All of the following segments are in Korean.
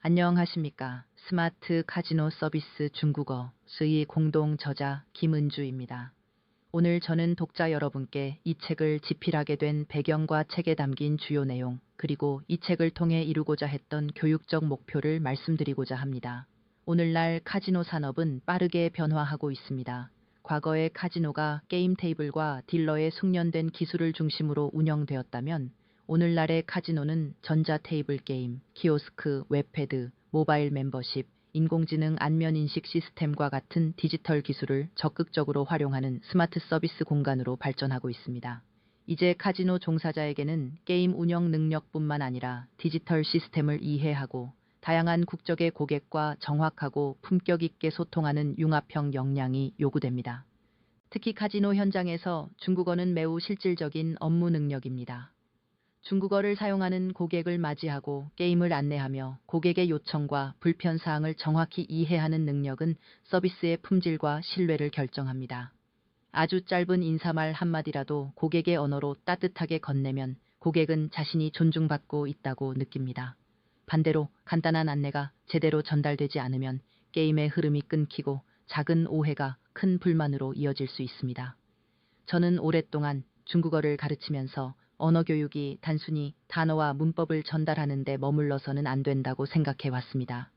안녕하십니까. 스마트 카지노 서비스 중국어 스의 공동 저자 김은주입니다. 오늘 저는 독자 여러분께 이 책을 집필하게 된 배경과 책에 담긴 주요 내용, 그리고 이 책을 통해 이루고자 했던 교육적 목표를 말씀드리고자 합니다. 오늘날 카지노 산업은 빠르게 변화하고 있습니다. 과거의 카지노가 게임 테이블과 딜러의 숙련된 기술을 중심으로 운영되었다면 오늘날의 카지노는 전자 테이블 게임, 키오스크, 웹패드, 모바일 멤버십, 인공지능 안면 인식 시스템과 같은 디지털 기술을 적극적으로 활용하는 스마트 서비스 공간으로 발전하고 있습니다. 이제 카지노 종사자에게는 게임 운영 능력뿐만 아니라 디지털 시스템을 이해하고 다양한 국적의 고객과 정확하고 품격 있게 소통하는 융합형 역량이 요구됩니다. 특히 카지노 현장에서 중국어는 매우 실질적인 업무 능력입니다. 중국어를 사용하는 고객을 맞이하고 게임을 안내하며 고객의 요청과 불편사항을 정확히 이해하는 능력은 서비스의 품질과 신뢰를 결정합니다. 아주 짧은 인사말 한마디라도 고객의 언어로 따뜻하게 건네면 고객은 자신이 존중받고 있다고 느낍니다. 반대로 간단한 안내가 제대로 전달되지 않으면 게임의 흐름이 끊기고 작은 오해가 큰 불만으로 이어질 수 있습니다. 저는 오랫동안 중국어를 가르치면서 언어 교육이 단순히 단어와 문법을 전달하는 데 머물러서는 안 된다고 생각해 왔습니다.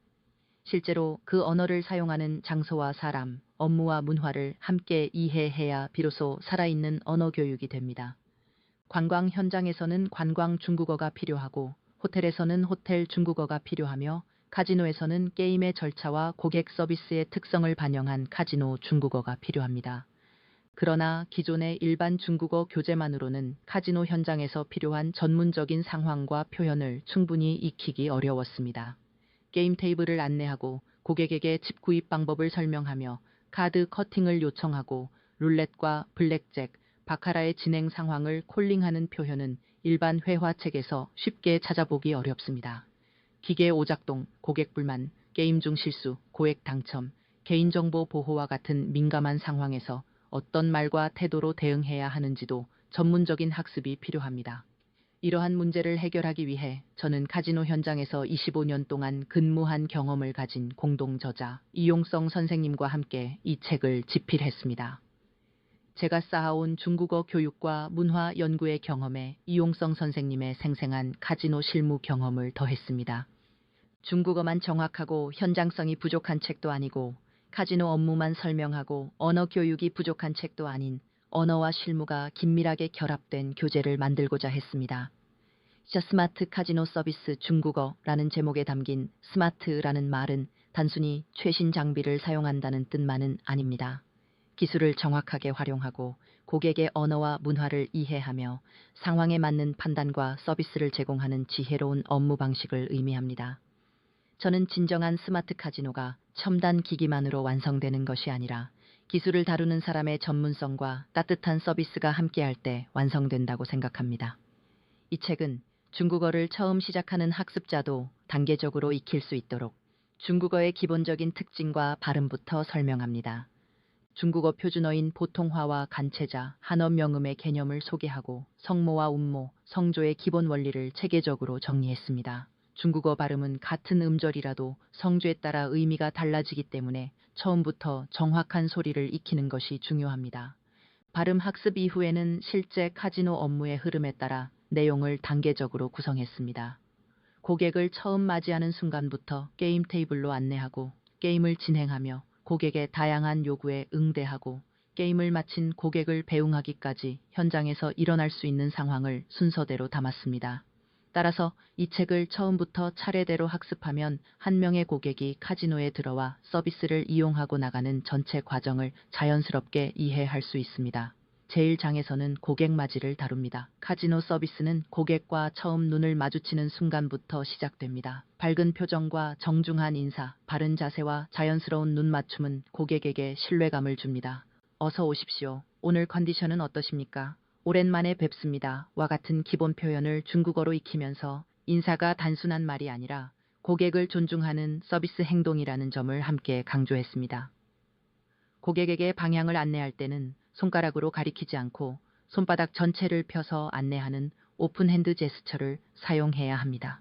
실제로 그 언어를 사용하는 장소와 사람, 업무와 문화를 함께 이해해야 비로소 살아있는 언어 교육이 됩니다. 관광 현장에서는 관광 중국어가 필요하고, 호텔에서는 호텔 중국어가 필요하며, 카지노에서는 게임의 절차와 고객 서비스의 특성을 반영한 카지노 중국어가 필요합니다. 그러나 기존의 일반 중국어 교재만으로는 카지노 현장에서 필요한 전문적인 상황과 표현을 충분히 익히기 어려웠습니다. 게임 테이블을 안내하고 고객에게 칩 구입 방법을 설명하며 카드 커팅을 요청하고 룰렛과 블랙잭, 바카라의 진행 상황을 콜링하는 표현은 일반 회화책에서 쉽게 찾아보기 어렵습니다. 기계 오작동, 고객 불만, 게임 중 실수, 고액 당첨, 개인정보 보호와 같은 민감한 상황에서 어떤 말과 태도로 대응해야 하는지도 전문적인 학습이 필요합니다. 이러한 문제를 해결하기 위해 저는 카지노 현장에서 25년 동안 근무한 경험을 가진 공동 저자 이용성 선생님과 함께 이 책을 집필했습니다. 제가 쌓아온 중국어 교육과 문화 연구의 경험에 이용성 선생님의 생생한 카지노 실무 경험을 더했습니다. 중국어만 정확하고 현장성이 부족한 책도 아니고 카지노 업무만 설명하고 언어 교육이 부족한 책도 아닌 언어와 실무가 긴밀하게 결합된 교재를 만들고자 했습니다. 스마트 카지노 서비스 중국어라는 제목에 담긴 스마트라는 말은 단순히 최신 장비를 사용한다는 뜻만은 아닙니다. 기술을 정확하게 활용하고 고객의 언어와 문화를 이해하며 상황에 맞는 판단과 서비스를 제공하는 지혜로운 업무 방식을 의미합니다. 저는 진정한 스마트 카지노가 첨단 기기만으로 완성되는 것이 아니라 기술을 다루는 사람의 전문성과 따뜻한 서비스가 함께할 때 완성된다고 생각합니다. 이 책은 중국어를 처음 시작하는 학습자도 단계적으로 익힐 수 있도록 중국어의 기본적인 특징과 발음부터 설명합니다. 중국어 표준어인 보통화와 간체자, 한어 명음의 개념을 소개하고 성모와 운모, 성조의 기본 원리를 체계적으로 정리했습니다. 중국어 발음은 같은 음절이라도 성조에 따라 의미가 달라지기 때문에 처음부터 정확한 소리를 익히는 것이 중요합니다. 발음 학습 이후에는 실제 카지노 업무의 흐름에 따라 내용을 단계적으로 구성했습니다. 고객을 처음 맞이하는 순간부터 게임 테이블로 안내하고 게임을 진행하며 고객의 다양한 요구에 응대하고 게임을 마친 고객을 배웅하기까지 현장에서 일어날 수 있는 상황을 순서대로 담았습니다. 따라서 이 책을 처음부터 차례대로 학습하면 한 명의 고객이 카지노에 들어와 서비스를 이용하고 나가는 전체 과정을 자연스럽게 이해할 수 있습니다. 제1장에서는 고객 맞이를 다룹니다. 카지노 서비스는 고객과 처음 눈을 마주치는 순간부터 시작됩니다. 밝은 표정과 정중한 인사, 바른 자세와 자연스러운 눈 맞춤은 고객에게 신뢰감을 줍니다. 어서 오십시오. 오늘 컨디션은 어떠십니까? 오랜만에 뵙습니다. 와 같은 기본 표현을 중국어로 익히면서 인사가 단순한 말이 아니라 고객을 존중하는 서비스 행동이라는 점을 함께 강조했습니다. 고객에게 방향을 안내할 때는 손가락으로 가리키지 않고 손바닥 전체를 펴서 안내하는 오픈핸드 제스처를 사용해야 합니다.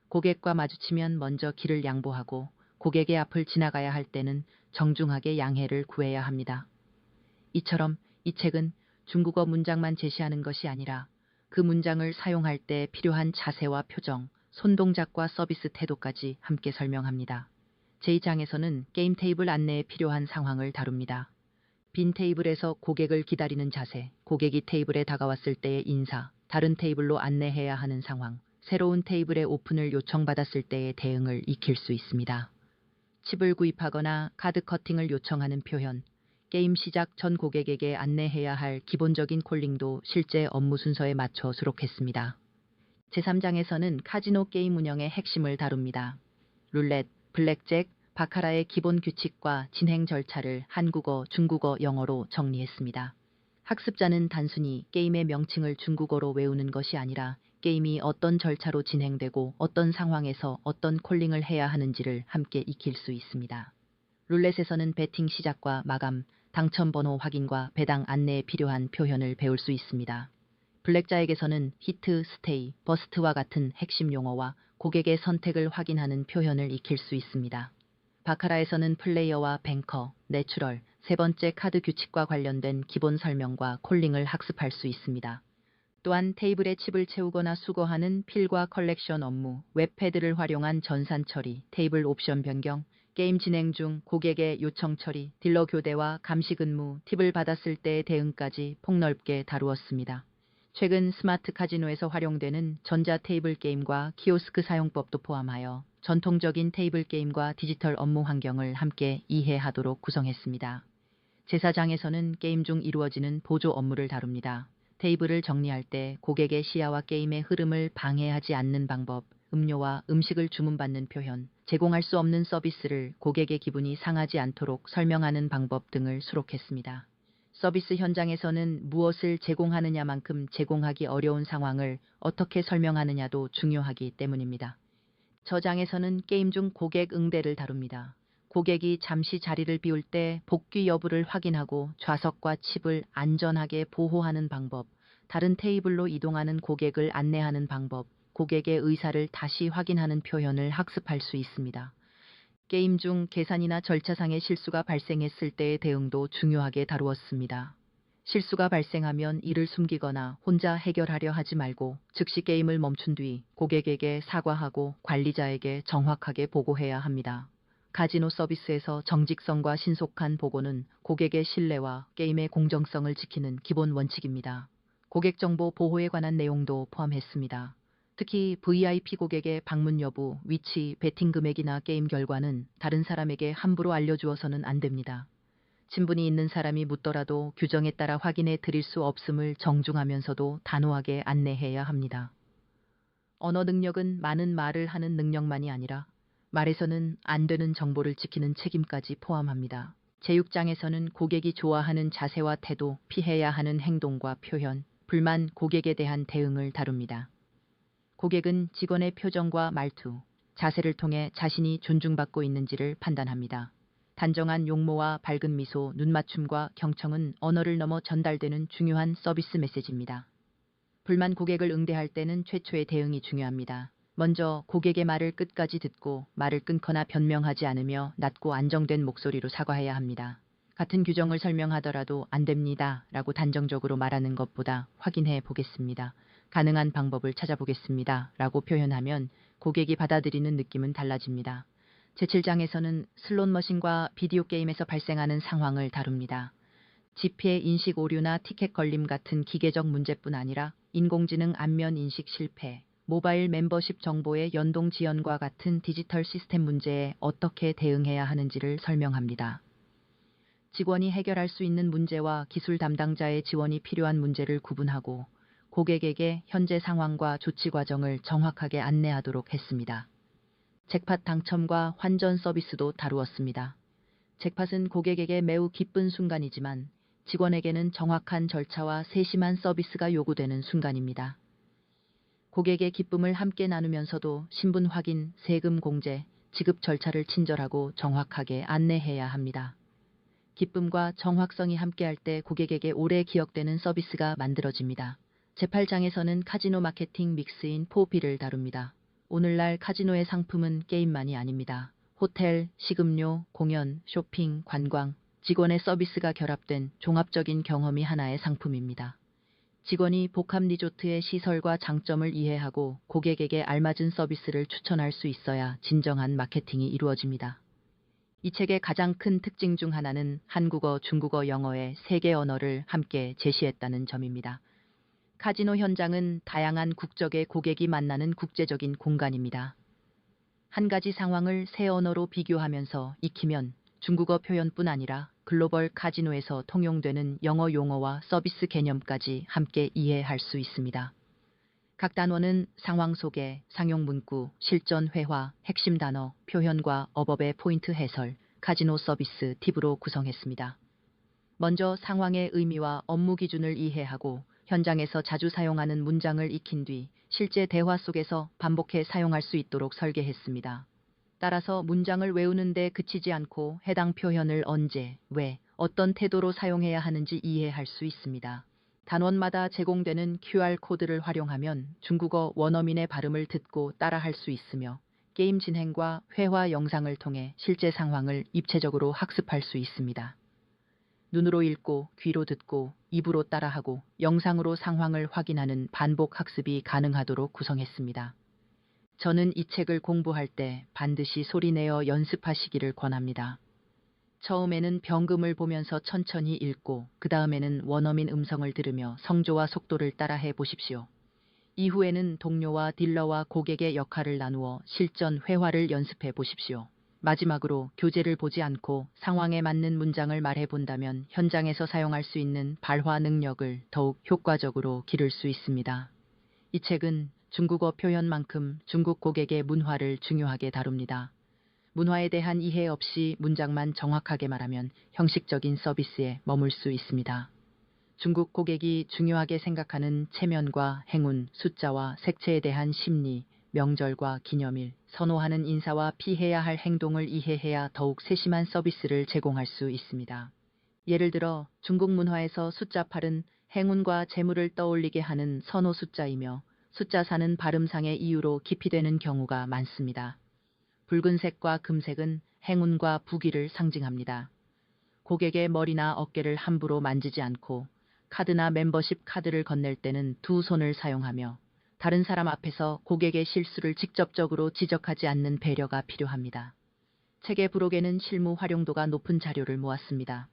고객과 마주치면 먼저 길을 양보하고 고객의 앞을 지나가야 할 때는 정중하게 양해를 구해야 합니다. 이처럼 이 책은 중국어 문장만 제시하는 것이 아니라 그 문장을 사용할 때 필요한 자세와 표정, 손동작과 서비스 태도까지 함께 설명합니다. 제2장에서는 게임 테이블 안내에 필요한 상황을 다룹니다. 빈 테이블에서 고객을 기다리는 자세, 고객이 테이블에 다가왔을 때의 인사, 다른 테이블로 안내해야 하는 상황, 새로운 테이블의 오픈을 요청받았을 때의 대응을 익힐 수 있습니다. 칩을 구입하거나 카드 커팅을 요청하는 표현, 게임 시작 전 고객에게 안내해야 할 기본적인 콜링도 실제 업무 순서에 맞춰 수록했습니다. 제3장에서는 카지노 게임 운영의 핵심을 다룹니다. 룰렛, 블랙잭, 바카라의 기본 규칙과 진행 절차를 한국어, 중국어, 영어로 정리했습니다. 학습자는 단순히 게임의 명칭을 중국어로 외우는 것이 아니라 게임이 어떤 절차로 진행되고 어떤 상황에서 어떤 콜링을 해야 하는지를 함께 익힐 수 있습니다. 룰렛에서는 배팅 시작과 마감, 당첨 번호 확인과 배당 안내에 필요한 표현을 배울 수 있습니다. 블랙자액에서는 히트, 스테이, 버스트와 같은 핵심 용어와 고객의 선택을 확인하는 표현을 익힐 수 있습니다. 바카라에서는 플레이어와 뱅커, 내추럴, 세 번째 카드 규칙과 관련된 기본 설명과 콜링을 학습할 수 있습니다. 또한 테이블에 칩을 채우거나 수거하는 필과 컬렉션 업무, 웹패드를 활용한 전산 처리, 테이블 옵션 변경, 게임 진행 중 고객의 요청 처리, 딜러 교대와 감시 근무, 팁을 받았을 때의 대응까지 폭넓게 다루었습니다. 최근 스마트 카지노에서 활용되는 전자 테이블 게임과 키오스크 사용법도 포함하여 전통적인 테이블 게임과 디지털 업무 환경을 함께 이해하도록 구성했습니다. 제4장에서는 게임 중 이루어지는 보조 업무를 다룹니다. 테이블을 정리할 때 고객의 시야와 게임의 흐름을 방해하지 않는 방법, 음료와 음식을 주문받는 표현, 제공할 수 없는 서비스를 고객의 기분이 상하지 않도록 설명하는 방법 등을 수록했습니다. 서비스 현장에서는 무엇을 제공하느냐만큼 제공하기 어려운 상황을 어떻게 설명하느냐도 중요하기 때문입니다. 저장에서는 게임 중 고객 응대를 다룹니다. 고객이 잠시 자리를 비울 때 복귀 여부를 확인하고 좌석과 칩을 안전하게 보호하는 방법, 다른 테이블로 이동하는 고객을 안내하는 방법, 고객의 의사를 다시 확인하는 표현을 학습할 수 있습니다. 게임 중 계산이나 절차상의 실수가 발생했을 때의 대응도 중요하게 다루었습니다. 실수가 발생하면 이를 숨기거나 혼자 해결하려 하지 말고 즉시 게임을 멈춘 뒤 고객에게 사과하고 관리자에게 정확하게 보고해야 합니다. 카지노 서비스에서 정직성과 신속한 보고는 고객의 신뢰와 게임의 공정성을 지키는 기본 원칙입니다. 고객 정보 보호에 관한 내용도 포함했습니다. 특히 VIP 고객의 방문 여부, 위치, 베팅 금액이나 게임 결과는 다른 사람에게 함부로 알려주어서는 안 됩니다. 친분이 있는 사람이 묻더라도 규정에 따라 확인해 드릴 수 없음을 정중하면서도 단호하게 안내해야 합니다. 언어 능력은 많은 말을 하는 능력만이 아니라 말에서는 안 되는 정보를 지키는 책임까지 포함합니다. 제6장에서는 고객이 좋아하는 자세와 태도, 피해야 하는 행동과 표현, 불만 고객에 대한 대응을 다룹니다. 고객은 직원의 표정과 말투, 자세를 통해 자신이 존중받고 있는지를 판단합니다. 단정한 용모와 밝은 미소, 눈맞춤과 경청은 언어를 넘어 전달되는 중요한 서비스 메시지입니다. 불만 고객을 응대할 때는 최초의 대응이 중요합니다. 먼저 고객의 말을 끝까지 듣고 말을 끊거나 변명하지 않으며 낮고 안정된 목소리로 사과해야 합니다. 같은 규정을 설명하더라도 안 됩니다 라고 단정적으로 말하는 것보다 확인해 보겠습니다. 가능한 방법을 찾아보겠습니다 라고 표현하면 고객이 받아들이는 느낌은 달라집니다. 제7장에서는 슬롯 머신과 비디오 게임에서 발생하는 상황을 다룹니다. 지폐 인식 오류나 티켓 걸림 같은 기계적 문제뿐 아니라 인공지능 안면 인식 실패, 모바일 멤버십 정보의 연동 지연과 같은 디지털 시스템 문제에 어떻게 대응해야 하는지를 설명합니다. 직원이 해결할 수 있는 문제와 기술 담당자의 지원이 필요한 문제를 구분하고 고객에게 현재 상황과 조치 과정을 정확하게 안내하도록 했습니다. 잭팟 당첨과 환전 서비스도 다루었습니다. 잭팟은 고객에게 매우 기쁜 순간이지만 직원에게는 정확한 절차와 세심한 서비스가 요구되는 순간입니다. 고객의 기쁨을 함께 나누면서도 신분 확인, 세금 공제, 지급 절차를 친절하고 정확하게 안내해야 합니다. 기쁨과 정확성이 함께할 때 고객에게 오래 기억되는 서비스가 만들어집니다. 제8장에서는 카지노 마케팅 믹스인 4B를 다룹니다. 오늘날 카지노의 상품은 게임만이 아닙니다. 호텔, 식음료, 공연, 쇼핑, 관광, 직원의 서비스가 결합된 종합적인 경험이 하나의 상품입니다. 직원이 복합 리조트의 시설과 장점을 이해하고 고객에게 알맞은 서비스를 추천할 수 있어야 진정한 마케팅이 이루어집니다. 이 책의 가장 큰 특징 중 하나는 한국어, 중국어, 영어의 세 개 언어를 함께 제시했다는 점입니다. 카지노 현장은 다양한 국적의 고객이 만나는 국제적인 공간입니다. 한 가지 상황을 세 언어로 비교하면서 익히면 중국어 표현뿐 아니라 글로벌 카지노에서 통용되는 영어 용어와 서비스 개념까지 함께 이해할 수 있습니다. 각 단원은 상황 소개, 상용 문구, 실전 회화, 핵심 단어, 표현과 어법의 포인트 해설, 카지노 서비스 팁으로 구성했습니다. 먼저 상황의 의미와 업무 기준을 이해하고 현장에서 자주 사용하는 문장을 익힌 뒤 실제 대화 속에서 반복해 사용할 수 있도록 설계했습니다. 따라서 문장을 외우는데 그치지 않고 해당 표현을 언제, 왜, 어떤 태도로 사용해야 하는지 이해할 수 있습니다. 단원마다 제공되는 QR코드를 활용하면 중국어 원어민의 발음을 듣고 따라할 수 있으며 게임 진행과 회화 영상을 통해 실제 상황을 입체적으로 학습할 수 있습니다. 눈으로 읽고 귀로 듣고 입으로 따라하고 영상으로 상황을 확인하는 반복 학습이 가능하도록 구성했습니다. 저는 이 책을 공부할 때 반드시 소리내어 연습하시기를 권합니다. 처음에는 병금을 보면서 천천히 읽고 그 다음에는 원어민 음성을 들으며 성조와 속도를 따라해 보십시오. 이후에는 동료와 딜러와 고객의 역할을 나누어 실전 회화를 연습해 보십시오. 마지막으로 교재를 보지 않고 상황에 맞는 문장을 말해 본다면 현장에서 사용할 수 있는 발화 능력을 더욱 효과적으로 기를 수 있습니다. 이 책은 중국어 표현만큼 중국 고객의 문화를 중요하게 다룹니다. 문화에 대한 이해 없이 문장만 정확하게 말하면 형식적인 서비스에 머물 수 있습니다. 중국 고객이 중요하게 생각하는 체면과 행운, 숫자와 색채에 대한 심리, 명절과 기념일, 선호하는 인사와 피해야 할 행동을 이해해야 더욱 세심한 서비스를 제공할 수 있습니다. 예를 들어 중국 문화에서 숫자 8은 행운과 재물을 떠올리게 하는 선호 숫자이며 숫자 4는 발음상의 이유로 기피되는 경우가 많습니다. 붉은색과 금색은 행운과 부귀를 상징합니다. 고객의 머리나 어깨를 함부로 만지지 않고 카드나 멤버십 카드를 건넬 때는 두 손을 사용하며 다른 사람 앞에서 고객의 실수를 직접적으로 지적하지 않는 배려가 필요합니다. 책의 부록에는 실무 활용도가 높은 자료를 모았습니다.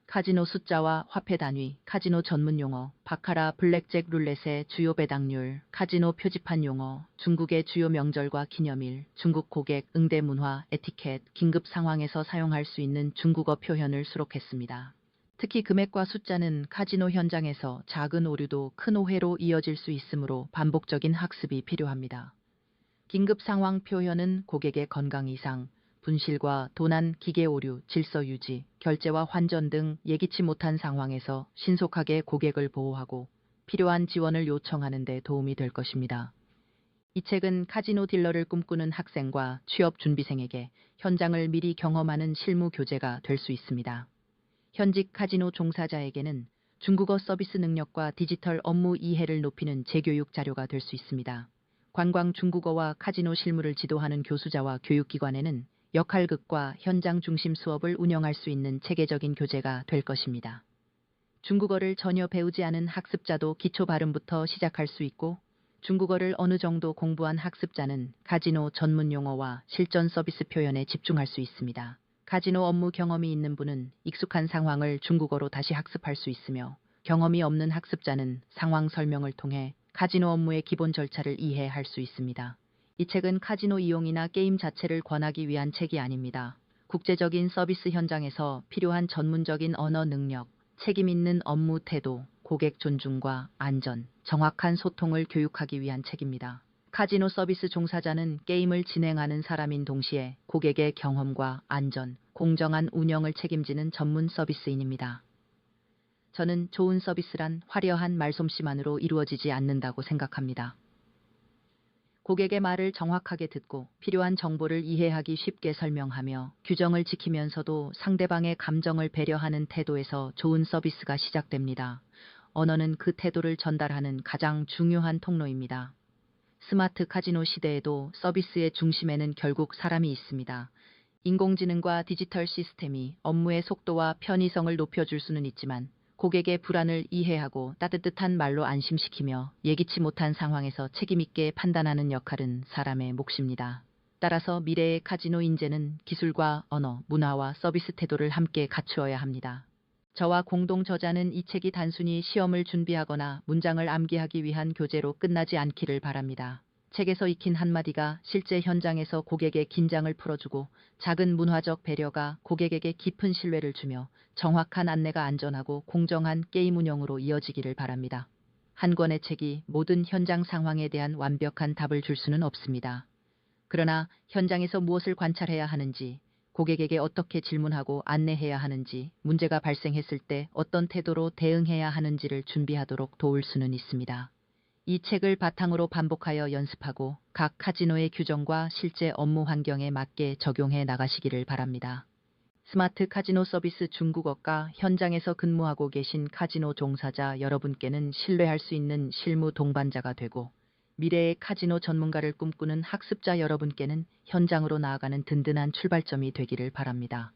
카지노 숫자와 화폐 단위, 카지노 전문 용어, 바카라 블랙잭 룰렛의 주요 배당률, 카지노 표지판 용어, 중국의 주요 명절과 기념일, 중국 고객 응대 문화, 에티켓, 긴급 상황에서 사용할 수 있는 중국어 표현을 수록했습니다. 특히 금액과 숫자는 카지노 현장에서 작은 오류도 큰 오해로 이어질 수 있으므로 반복적인 학습이 필요합니다. 긴급 상황 표현은 고객의 건강 이상, 분실과 도난, 기계 오류, 질서 유지, 결제와 환전 등 예기치 못한 상황에서 신속하게 고객을 보호하고 필요한 지원을 요청하는 데 도움이 될 것입니다. 이 책은 카지노 딜러를 꿈꾸는 학생과 취업 준비생에게 현장을 미리 경험하는 실무 교재가 될 수 있습니다. 현직 카지노 종사자에게는 중국어 서비스 능력과 디지털 업무 이해를 높이는 재교육 자료가 될 수 있습니다. 관광 중국어와 카지노 실무를 지도하는 교수자와 교육기관에는 역할극과 현장 중심 수업을 운영할 수 있는 체계적인 교재가 될 것입니다. 중국어를 전혀 배우지 않은 학습자도 기초 발음부터 시작할 수 있고 중국어를 어느 정도 공부한 학습자는 카지노 전문 용어와 실전 서비스 표현에 집중할 수 있습니다. 카지노 업무 경험이 있는 분은 익숙한 상황을 중국어로 다시 학습할 수 있으며 경험이 없는 학습자는 상황 설명을 통해 카지노 업무의 기본 절차를 이해할 수 있습니다. 이 책은 카지노 이용이나 게임 자체를 권하기 위한 책이 아닙니다. 국제적인 서비스 현장에서 필요한 전문적인 언어 능력, 책임 있는 업무 태도, 고객 존중과 안전, 정확한 소통을 교육하기 위한 책입니다. 카지노 서비스 종사자는 게임을 진행하는 사람인 동시에 고객의 경험과 안전, 공정한 운영을 책임지는 전문 서비스인입니다. 저는 좋은 서비스란 화려한 말솜씨만으로 이루어지지 않는다고 생각합니다. 고객의 말을 정확하게 듣고 필요한 정보를 이해하기 쉽게 설명하며 규정을 지키면서도 상대방의 감정을 배려하는 태도에서 좋은 서비스가 시작됩니다. 언어는 그 태도를 전달하는 가장 중요한 통로입니다. 스마트 카지노 시대에도 서비스의 중심에는 결국 사람이 있습니다. 인공지능과 디지털 시스템이 업무의 속도와 편의성을 높여줄 수는 있지만 고객의 불안을 이해하고 따뜻한 말로 안심시키며 예기치 못한 상황에서 책임있게 판단하는 역할은 사람의 몫입니다. 따라서 미래의 카지노 인재는 기술과 언어, 문화와 서비스 태도를 함께 갖추어야 합니다. 저와 공동 저자는 이 책이 단순히 시험을 준비하거나 문장을 암기하기 위한 교재로 끝나지 않기를 바랍니다. 책에서 익힌 한마디가 실제 현장에서 고객의 긴장을 풀어주고 작은 문화적 배려가 고객에게 깊은 신뢰를 주며 정확한 안내가 안전하고 공정한 게임 운영으로 이어지기를 바랍니다. 한 권의 책이 모든 현장 상황에 대한 완벽한 답을 줄 수는 없습니다. 그러나 현장에서 무엇을 관찰해야 하는지, 고객에게 어떻게 질문하고 안내해야 하는지, 문제가 발생했을 때 어떤 태도로 대응해야 하는지를 준비하도록 도울 수는 있습니다. 이 책을 바탕으로 반복하여 연습하고 각 카지노의 규정과 실제 업무 환경에 맞게 적용해 나가시기를 바랍니다. 스마트 카지노 서비스 중국어과 현장에서 근무하고 계신 카지노 종사자 여러분께는 신뢰할 수 있는 실무 동반자가 되고 미래의 카지노 전문가를 꿈꾸는 학습자 여러분께는 현장으로 나아가는 든든한 출발점이 되기를 바랍니다.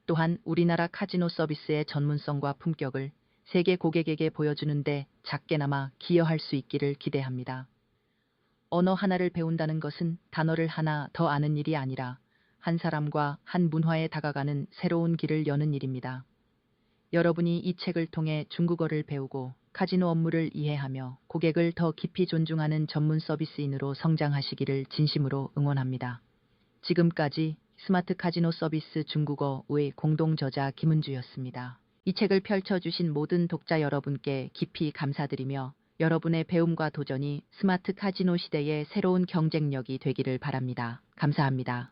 또한 우리나라 카지노 서비스의 전문성과 품격을 세계 고객에게 보여주는데 작게나마 기여할 수 있기를 기대합니다. 언어 하나를 배운다는 것은 단어를 하나 더 아는 일이 아니라 한 사람과 한 문화에 다가가는 새로운 길을 여는 일입니다. 여러분이 이 책을 통해 중국어를 배우고 카지노 업무를 이해하며 고객을 더 깊이 존중하는 전문 서비스인으로 성장하시기를 진심으로 응원합니다. 지금까지 스마트 카지노 서비스 중국어의 공동 저자 김은주였습니다. 이 책을 펼쳐주신 모든 독자 여러분께 깊이 감사드리며 여러분의 배움과 도전이 스마트 카지노 시대의 새로운 경쟁력이 되기를 바랍니다. 감사합니다.